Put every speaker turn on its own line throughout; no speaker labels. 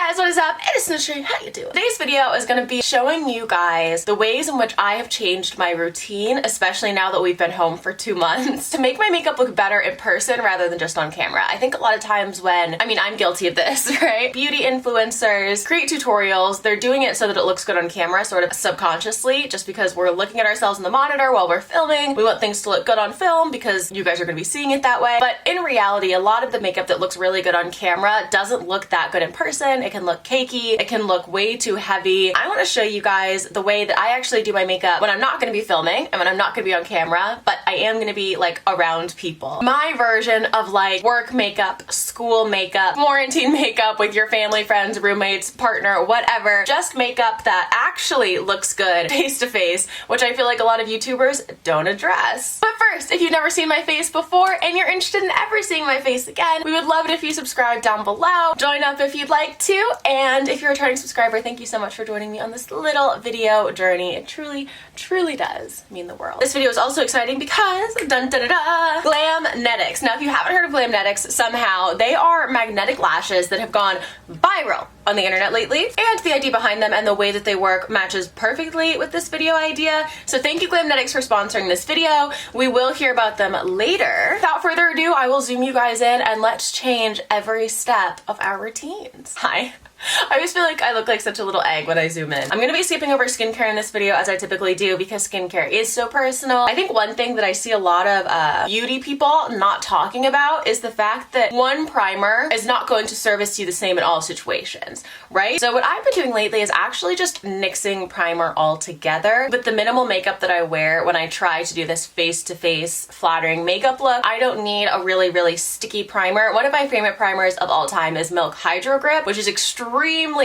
guys, what is up? It is Snitchery. How you doing? Today's video is going to be showing you guys the ways in which I have changed my routine, especially now that we've been home for 2 months, to make my makeup look better in person rather than just on camera. I think a lot of times when, I'm guilty of this, right? Beauty influencers create tutorials, they're doing it so that it looks good on camera, sort of subconsciously, just because we're looking at ourselves in the monitor while we're filming. We want things to look good on film because you guys are going to be seeing it that way. But in reality, a lot of the makeup that looks really good on camera doesn't look that good in person. It can look cakey, it can look way too heavy. I want to show you guys the way that I actually do my makeup when I'm not going to be filming and when I'm not going to be on camera, but I am going to be like around people. My version of like work makeup, school makeup, quarantine makeup with your family, friends, roommates, partner, whatever. Just makeup that actually looks good face to face, which I feel like a lot of YouTubers don't address. But first, if you've never seen my face before and you're interested in ever seeing my face again, we would love it if you subscribe down below. Join up if you'd like to, and if you're a returning subscriber, thank you so much for joining me on this little video journey. It truly does mean the world. This video is also exciting because Glamnetics. Now, if you haven't heard of Glamnetics, somehow they are magnetic lashes that have gone viral on the internet lately, and the idea behind them and the way that they work matches perfectly with this video idea. So thank you, Glamnetics, for sponsoring this video. We will hear about them later. Without further ado, I will zoom you guys in and let's change every step of our routines. Hi. I always feel like I look like such a little egg when I zoom in. I'm gonna be skipping over skincare in this video as I typically do because skincare is so personal. I think one thing that I see a lot of beauty people not talking about is the fact that one primer is not going to service you the same in all situations, right? So what I've been doing lately is actually just nixing primer all together. With the minimal makeup that I wear when I try to do this face-to-face flattering makeup look, I don't need a really sticky primer. One of my favorite primers of all time is Milk Hydro Grip, which is extremely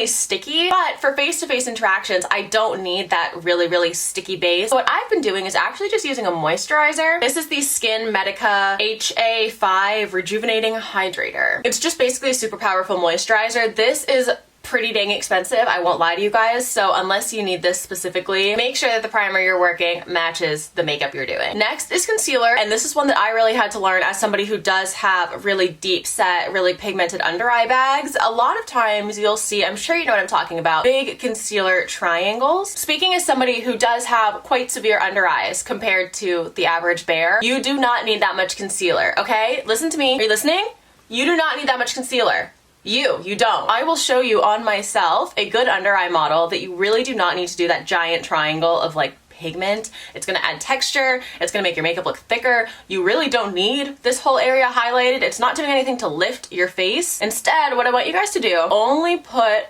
sticky, but for face-to-face interactions, I don't need that really sticky base. So what I've been doing is actually just using a moisturizer. This is the SkinMedica HA5 Rejuvenating Hydrator. It's just basically a super powerful moisturizer. This is pretty dang expensive, I won't lie to you guys, so unless you need this specifically, make sure that the primer you're working matches the makeup you're doing. Next is concealer, and this is one that I really had to learn as somebody who does have really deep set, really pigmented under eye bags. A lot of times you'll see, I'm sure you know what I'm talking about, big concealer triangles. Speaking as somebody who does have quite severe under eyes compared to the average bear, you do not need that much concealer, okay? Listen to me. Are you listening? You do not need that much concealer. You don't. I will show you on myself a good under eye model that you really do not need to do that giant triangle of like pigment. It's gonna add texture, it's gonna make your makeup look thicker. You really don't need this whole area highlighted. It's not doing anything to lift your face. Instead, what I want you guys to do, only put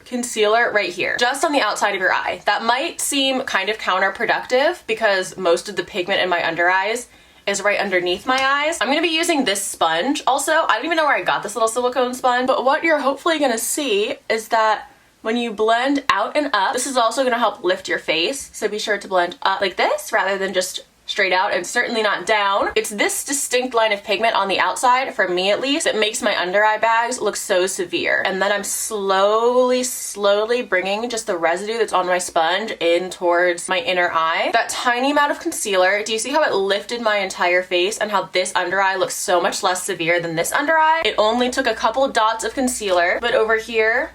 concealer right here, just on the outside of your eye. That might seem kind of counterproductive because most of the pigment in my under eyes is right underneath my eyes. I'm gonna be using this sponge. Also, I don't even know where I got this little silicone sponge, but what you're hopefully gonna see is that when you blend out and up, this is also gonna help lift your face. So be sure to blend up like this rather than just straight out, and certainly not down. It's this distinct line of pigment on the outside, for me at least, that makes my under eye bags look so severe. And then I'm slowly bringing just the residue that's on my sponge in towards my inner eye. That tiny amount of concealer, do you see how it lifted my entire face and how this under eye looks so much less severe than this under eye? It only took a couple dots of concealer, but over here,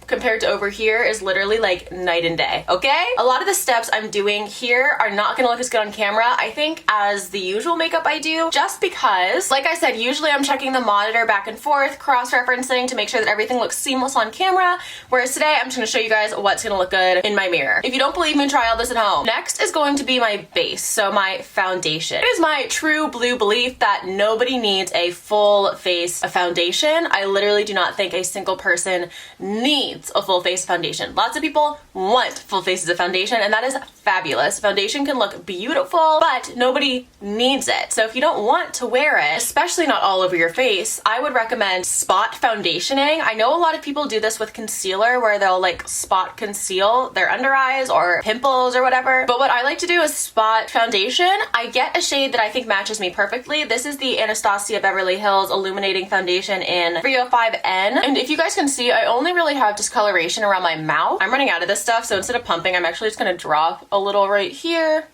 compared to over here is literally like night and day, okay? A lot of the steps I'm doing here are not gonna look as good on camera, I think, as the usual makeup I do, just because, like I said, usually I'm checking the monitor back and forth, cross-referencing to make sure that everything looks seamless on camera, whereas today I'm just gonna show you guys what's gonna look good in my mirror. If you don't believe me, try all this at home. Next is going to be my base, so my foundation. It is my true blue belief that nobody needs a full face of foundation. I literally do not think a single person needs a full face foundation. Lots of people want full faces of foundation, and that is fabulous. Foundation can look beautiful, but nobody needs it. So if you don't want to wear it, especially not all over your face, I would recommend spot foundationing. I know a lot of people do this with concealer where they'll like spot conceal their under eyes or pimples or whatever, but what I like to do is spot foundation. I get a shade that I think matches me perfectly. This is the Anastasia Beverly Hills Illuminating Foundation in 305N, and if you guys can see, I only really have discoloration around my mouth. I'm running out of this stuff, so instead of pumping, I'm actually just gonna drop a little right here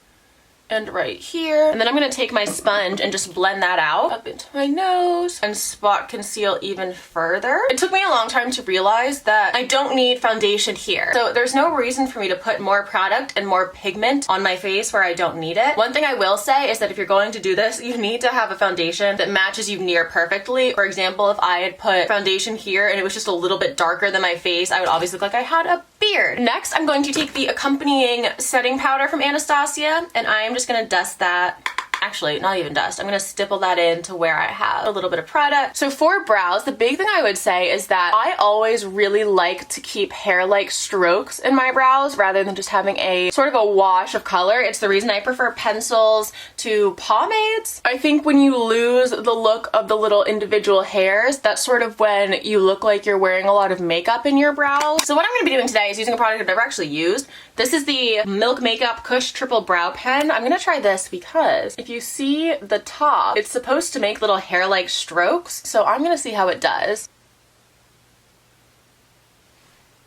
and right here. And then I'm gonna take my sponge and just blend that out up into my nose and spot conceal even further. It took me a long time to realize that I don't need foundation here. So there's no reason for me to put more product and more pigment on my face where I don't need it. One thing I will say is that if you're going to do this, you need to have a foundation that matches you near perfectly. For example, if I had put foundation here and it was just a little bit darker than my face, I would obviously look like I had a beard. Next, I'm going to take the accompanying setting powder from Anastasia, and I am just gonna dust that. Actually, not even dust. I'm gonna stipple that in to where I have a little bit of product. So for brows, the big thing I would say is that I always really like to keep hair-like strokes in my brows rather than just having a sort of a wash of color. It's the reason I prefer pencils to pomades. I think when you lose the look of the little individual hairs, that's sort of when you look like you're wearing a lot of makeup in your brows. So what I'm gonna be doing today is using a product I've never actually used. This is the Milk Makeup KUSH Triple Brow Pen. I'm gonna try this because if you see the top, it's supposed to make little hair-like strokes. So I'm gonna see how it does.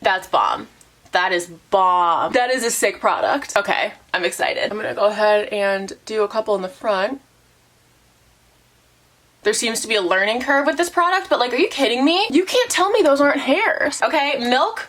That's bomb. That is bomb. That is a sick product. Okay, I'm excited. I'm gonna go ahead and do a couple in the front. There seems to be a learning curve with this product, but like, are you kidding me? You can't tell me those aren't hairs. Okay, Milk.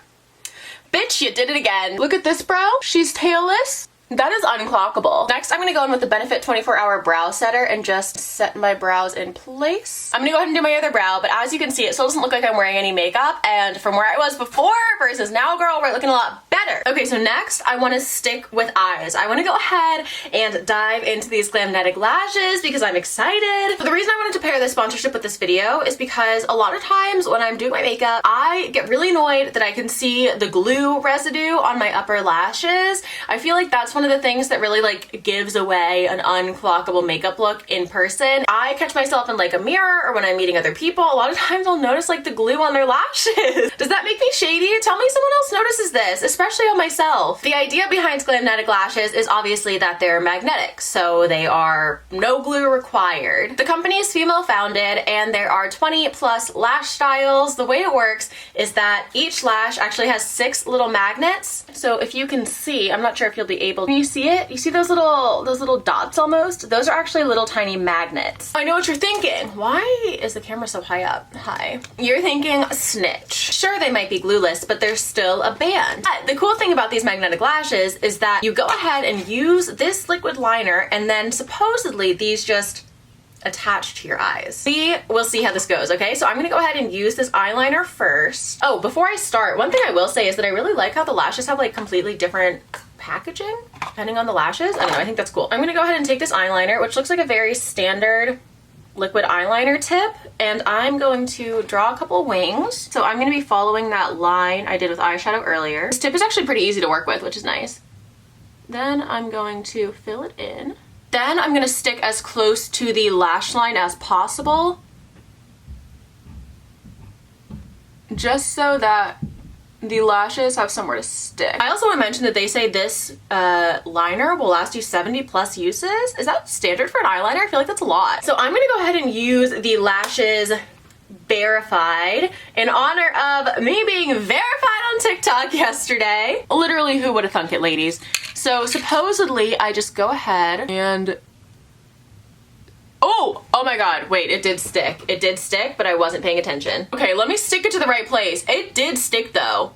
Bitch, you did it again. Look at this brow. She's tailless. That is unclockable. Next, I'm gonna go in with the Benefit 24-Hour Brow Setter and just set my brows in place. I'm gonna go ahead and do my other brow, but as you can see, it still doesn't look like I'm wearing any makeup, and from where I was before versus now, girl, we're looking a lot better. Okay, so next, I wanna stick with eyes. I wanna go ahead and dive into these Glamnetic lashes because I'm excited. But the reason I wanted to pair this sponsorship with this video is because a lot of times when I'm doing my makeup, I get really annoyed that I can see the glue residue on my upper lashes. I feel like that's one of the things that really like gives away an unclockable makeup look in person. I catch myself in like a mirror or when I'm meeting other people, a lot of times I'll notice like the glue on their lashes. Does that make me shady? Tell me someone else notices this, especially on myself. The idea behind Glamnetic lashes is obviously that they're magnetic, so they are no glue required. The company is female founded and there are 20 plus lash styles. The way it works is that each lash actually has 6 little magnets. So if you can see, I'm not sure if you'll be able to. Can you see it? You see those little dots almost? Those are actually little tiny magnets. I know what you're thinking. Why is the camera so high up? Hi. You're thinking snitch. Sure, they might be glueless, but they're still a band. But the cool thing about these magnetic lashes is that you go ahead and use this liquid liner and then supposedly these just attach to your eyes. We'll see how this goes, okay? So I'm gonna go ahead and use this eyeliner first. Oh, before I start, one thing I will say is that I really like how the lashes have like completely different packaging depending on the lashes. I don't know, I think that's cool. I'm gonna go ahead and take this eyeliner, which looks like a very standard liquid eyeliner tip, and I'm going to draw a couple wings. So I'm gonna be following that line I did with eyeshadow earlier. This tip is actually pretty easy to work with, which is nice. Then I'm going to fill it in. Then I'm gonna stick as close to the lash line as possible, just so that the lashes have somewhere to stick. I also want to mention that they say this liner will last you 70 plus uses. Is that standard for an eyeliner? I feel like that's a lot. So I'm gonna go ahead and use the Lashes Verified in honor of me being verified on TikTok yesterday. Literally, who would have thunk it, ladies? So supposedly I just go ahead and oh my god, wait, it did stick. It did stick, but I wasn't paying attention. Okay, let me stick it to the right place. It did stick though.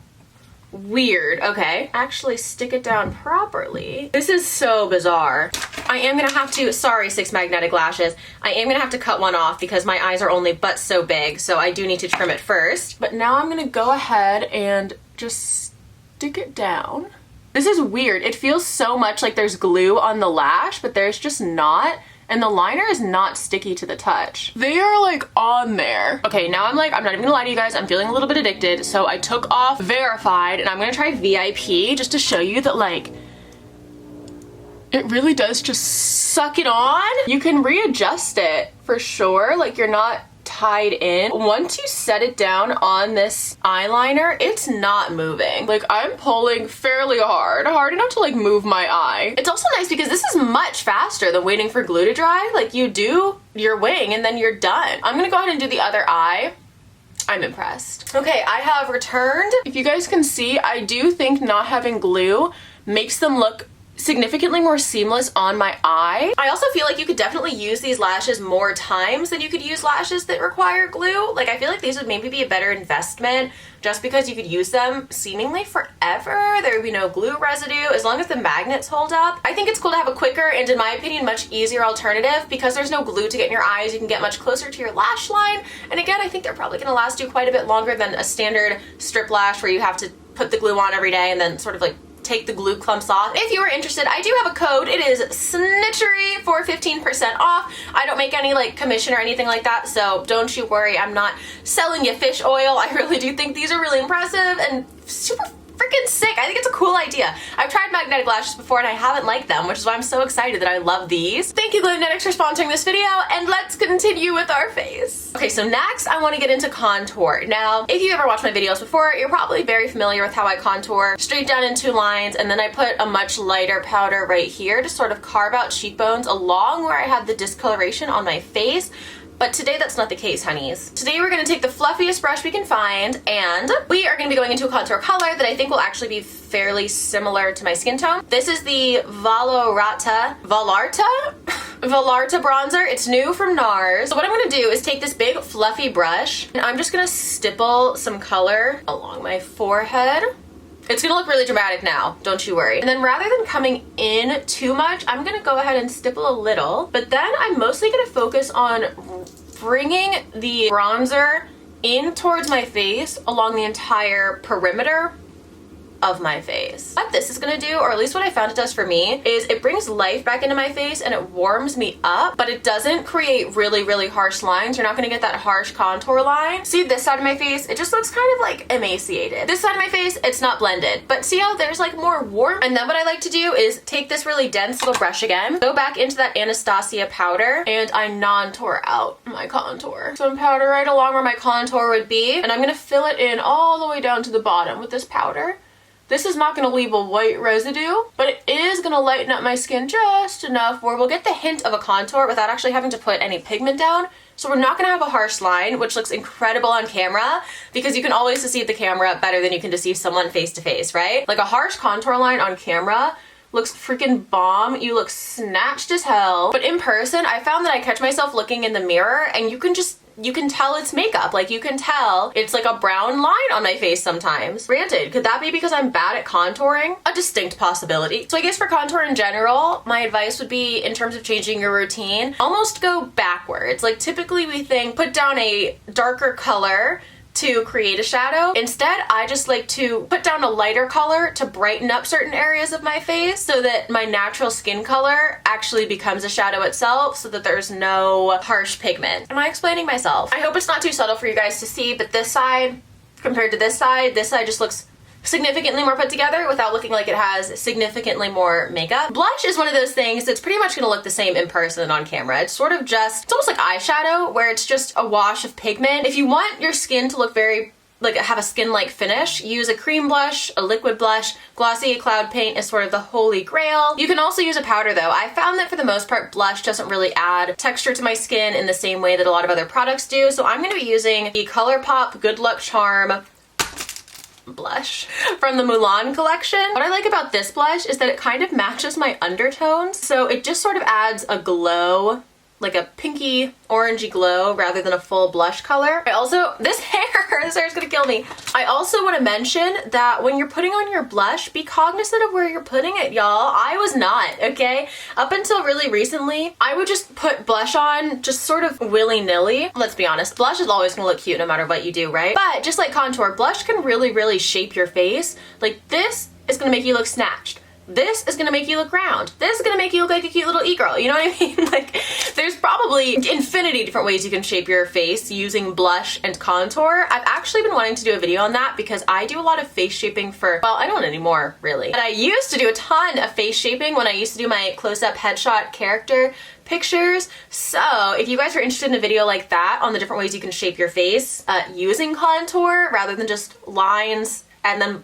Weird. Okay, actually stick it down properly. This is so bizarre. I am gonna have to, sorry 6 magnetic lashes, I am gonna have to cut one off because my eyes are only but so big, so I do need to trim it first. But now I'm gonna go ahead and just stick it down. This is weird. It feels so much like there's glue on the lash, but there's just not. And the liner is not sticky to the touch. They are like on there. Okay, now I'm not even gonna lie to you guys, I'm feeling a little bit addicted. So I took off Verified and I'm gonna try VIP just to show you that like, it really does just suck it on. You can readjust it for sure. Like you're not tied in. Once you set it down on this eyeliner, it's not moving. Like I'm pulling fairly hard enough to like move my eye. It's also nice because this is much faster than waiting for glue to dry. Like you do your wing and then you're done. I'm gonna go ahead and do the other eye. I'm impressed. Okay, I have returned. If you guys can see, I do think not having glue makes them look significantly more seamless on my eye. I also feel like you could definitely use these lashes more times than you could use lashes that require glue. Like, I feel like these would maybe be a better investment just because you could use them seemingly forever. There would be no glue residue as long as the magnets hold up. I think it's cool to have a quicker and, in my opinion, much easier alternative because there's no glue to get in your eyes. You can get much closer to your lash line. And again, I think they're probably gonna last you quite a bit longer than a standard strip lash where you have to put the glue on every day and then sort of like take the glue clumps off. If you are interested, I do have a code. It is Snitchery for 15% off. I don't make any like commission or anything like that, so don't you worry. I'm not selling you fish oil. I really do think these are really impressive and super freaking sick. I think it's a cool idea. I've tried magnetic lashes before and I haven't liked them, which is why I'm so excited that I love these. Thank you, Glamnetic, for sponsoring this video, and let's continue with our face. Okay, so next I want to get into contour. Now, if you ever watched my videos before, you're probably very familiar with how I contour straight down in 2 lines, and then I put a much lighter powder right here to sort of carve out cheekbones along where I had the discoloration on my face. But today that's not the case, honeys. Today we're gonna take the fluffiest brush we can find, and we are gonna be going into a contour color that I think will actually be fairly similar to my skin tone. This is the Valarta bronzer. It's new from NARS. So what I'm gonna do is take this big fluffy brush, and I'm just gonna stipple some color along my forehead. It's gonna look really dramatic now, don't you worry. And then rather than coming in too much, I'm gonna go ahead and stipple a little, but then I'm mostly gonna focus on bringing the bronzer in towards my face along the entire perimeter of my face. What this is gonna do, or at least what I found it does for me, is it brings life back into my face and it warms me up, but it doesn't create really, really harsh lines. You're not gonna get that harsh contour line. See this side of my face? It just looks kind of like emaciated. This side of my face, it's not blended, but see how there's like more warmth? And then what I like to do is take this really dense little brush again, go back into that Anastasia powder, and I non-tour out my contour. Some powder right along where my contour would be, and I'm gonna fill it in all the way down to the bottom with this powder. This is not going to leave a white residue, but it is going to lighten up my skin just enough where we'll get the hint of a contour without actually having to put any pigment down. So we're not going to have a harsh line, which looks incredible on camera because you can always deceive the camera better than you can deceive someone face to face, right? Like a harsh contour line on camera looks freaking bomb. You look snatched as hell. But in person, I found that I catch myself looking in the mirror and you can tell it's makeup. Like, you can tell it's like a brown line on my face sometimes. Granted, could that be because I'm bad at contouring? A distinct possibility. So I guess for contour in general, my advice would be, in terms of changing your routine, almost go backwards. Like, typically we think put down a darker color to create a shadow. Instead, I just like to put down a lighter color to brighten up certain areas of my face so that my natural skin color actually becomes a shadow itself, so that there's no harsh pigment. Am I explaining myself? I hope it's not too subtle for you guys to see, but this side compared to this side just looks significantly more put together without looking like it has significantly more makeup. Blush is one of those things that's pretty much gonna look the same in person and on camera. It's sort of just, it's almost like eyeshadow where it's just a wash of pigment. If you want your skin to look very, like have a skin-like finish, use a cream blush, a liquid blush. Glossy cloud paint is sort of the holy grail. You can also use a powder though. I found that for the most part, blush doesn't really add texture to my skin in the same way that a lot of other products do. So I'm gonna be using the ColourPop Good Luck Charm blush from the Mulan collection. What I like about this blush is that it kind of matches my undertones, so it just sort of adds a glow, like a pinky orangey glow rather than a full blush color. I also, this hair's gonna kill me. I also want to mention that when you're putting on your blush, be cognizant of where you're putting it, y'all. I was not, okay? Up until really recently, I would just put blush on just sort of willy-nilly. Let's be honest, blush is always gonna look cute no matter what you do, right? But just like contour, blush can really, really shape your face. Like, this is gonna make you look snatched. This is gonna make you look round. This is gonna make you look like a cute little e-girl, you know what I mean? Like, there's probably infinity different ways you can shape your face using blush and contour. I've actually been wanting to do a video on that because I do a lot of face shaping for, well, I don't anymore, really. But I used to do a ton of face shaping when I used to do my close-up headshot character pictures. So if you guys are interested in a video like that on the different ways you can shape your face using contour rather than just lines and then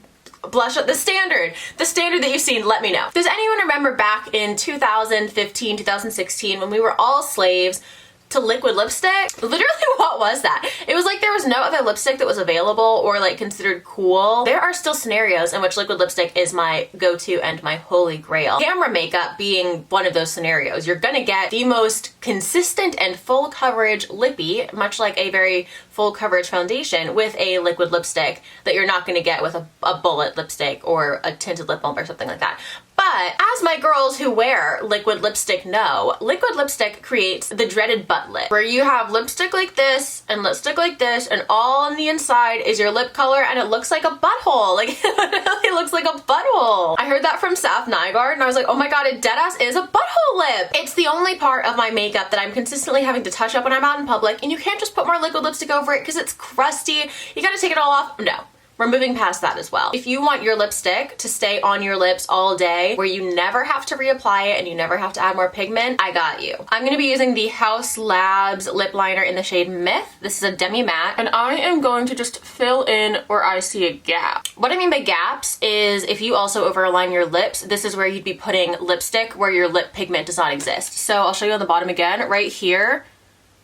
blush up, the standard that you've seen, let me know. Does anyone remember back in 2015, 2016 when we were all slaves to liquid lipstick. Literally, what was that? It was like there was no other lipstick that was available or like considered cool. There are still scenarios in which liquid lipstick is my go-to and my holy grail. Camera makeup being one of those scenarios. You're gonna get the most consistent and full coverage lippy, much like a very full coverage foundation, with a liquid lipstick that you're not gonna get with a bullet lipstick or a tinted lip balm or something like that. But as my girls who wear liquid lipstick know, liquid lipstick creates the dreaded butt lip, where you have lipstick like this and lipstick like this, and all on the inside is your lip color, and it looks like a butthole. Like, it literally looks like a butthole. I heard that from Saf Nygaard, and I was like, oh my god, it deadass is a butthole lip. It's the only part of my makeup that I'm consistently having to touch up when I'm out in public, and you can't just put more liquid lipstick over it because it's crusty. You gotta take it all off. No. We're moving past that as well. If you want your lipstick to stay on your lips all day, where you never have to reapply it and you never have to add more pigment, I got you. I'm gonna be using the HAUS Labs lip liner in the shade Myth. This is a demi matte, and I am going to just fill in where I see a gap. What I mean by gaps is if you also overalign your lips, this is where you'd be putting lipstick where your lip pigment does not exist. So I'll show you on the bottom again. Right here,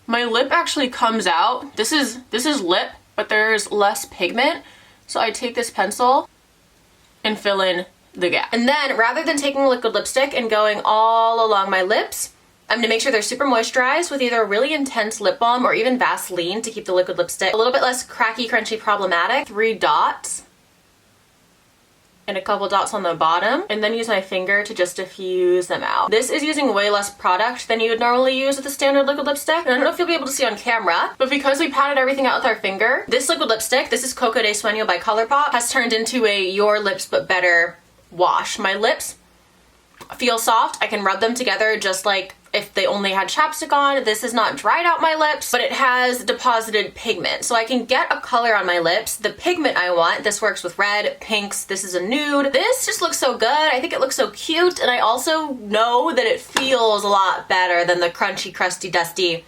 my lip actually comes out. This is lip, but there's less pigment. So I take this pencil and fill in the gap. And then rather than taking liquid lipstick and going all along my lips, I'm gonna make sure they're super moisturized with either a really intense lip balm or even Vaseline to keep the liquid lipstick a little bit less cracky, crunchy, problematic. 3 dots. And a couple dots on the bottom, and then use my finger to just diffuse them out. This is using way less product than you would normally use with a standard liquid lipstick. And I don't know if you'll be able to see on camera, but because we patted everything out with our finger, this liquid lipstick, this is Coco de Sueño by ColourPop, has turned into a Your Lips But Better wash. My lips feel soft. I can rub them together just like if they only had chapstick on. This has not dried out my lips, but it has deposited pigment. So I can get a color on my lips, the pigment I want. This works with red, pinks, this is a nude. This just looks so good. I think it looks so cute, and I also know that it feels a lot better than the crunchy, crusty, dusty,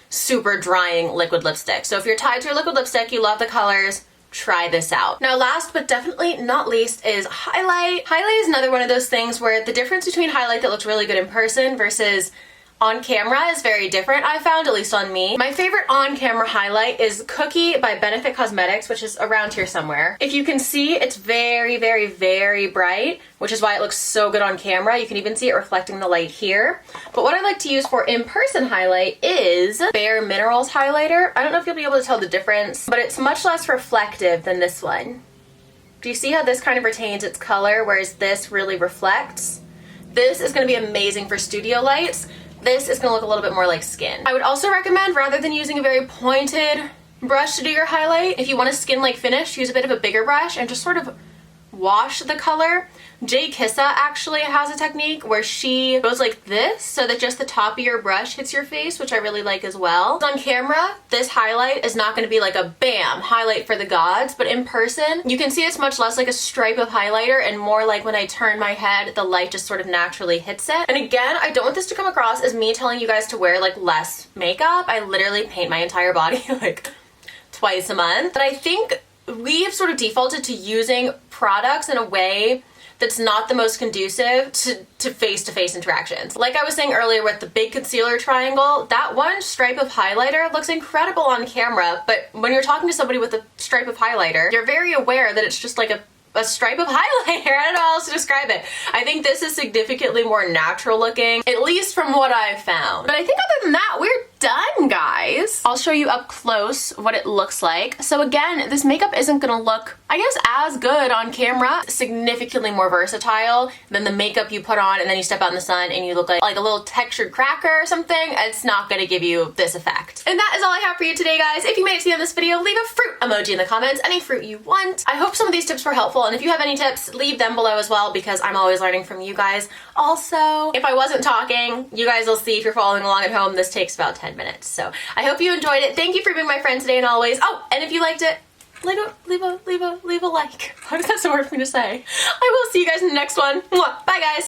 super drying liquid lipstick. So if you're tied to your liquid lipstick, you love the colors, try this out. Now last but definitely not least is highlight. Highlight is another one of those things where the difference between highlight that looks really good in person versus on camera is very different, I found, at least on me. My favorite on-camera highlight is Cookie by Benefit Cosmetics, which is around here somewhere. If you can see, it's very, very, very bright, which is why it looks so good on camera. You can even see it reflecting the light here. But what I like to use for in-person highlight is Bare Minerals highlighter. I don't know if you'll be able to tell the difference, but it's much less reflective than this one. Do you see how this kind of retains its color, whereas this really reflects? This is gonna be amazing for studio lights. This is gonna look a little bit more like skin. I would also recommend, rather than using a very pointed brush to do your highlight, if you want a skin-like finish, use a bit of a bigger brush and just sort of wash the color. Jay Kissa actually has a technique where she goes like this so that just the top of your brush hits your face, which I really like as well. On camera, this highlight is not going to be like a bam highlight for the gods, but in person, you can see it's much less like a stripe of highlighter and more like when I turn my head, the light just sort of naturally hits it. And again, I don't want this to come across as me telling you guys to wear like less makeup. I literally paint my entire body like twice a month. But I think we have sort of defaulted to using products in a way that's not the most conducive to face-to-face interactions. Like I was saying earlier with the big concealer triangle, that one stripe of highlighter looks incredible on camera, but when you're talking to somebody with a stripe of highlighter, you're very aware that it's just like a stripe of highlighter. I don't know how else to describe it. I think this is significantly more natural looking, at least from what I've found. But I think other than that, we're done, guys. I'll show you up close what it looks like. So again, this makeup isn't gonna look, I guess, as good on camera. Significantly more versatile than the makeup you put on and then you step out in the sun and you look like a little textured cracker or something. It's not gonna give you this effect. And that is all I have for you today, guys. If you made it to the end of this video, leave a fruit emoji in the comments, any fruit you want. I hope some of these tips were helpful, and if you have any tips, leave them below as well, because I'm always learning from you guys. Also, if I wasn't talking, you guys will see if you're following along at home, this takes about 10 minutes. So I hope you enjoyed it. Thank you for being my friend today and always. Oh, and if you liked it, leave a like. How is that so hard for me to say? I will see you guys in the next one. Mwah. Bye, guys.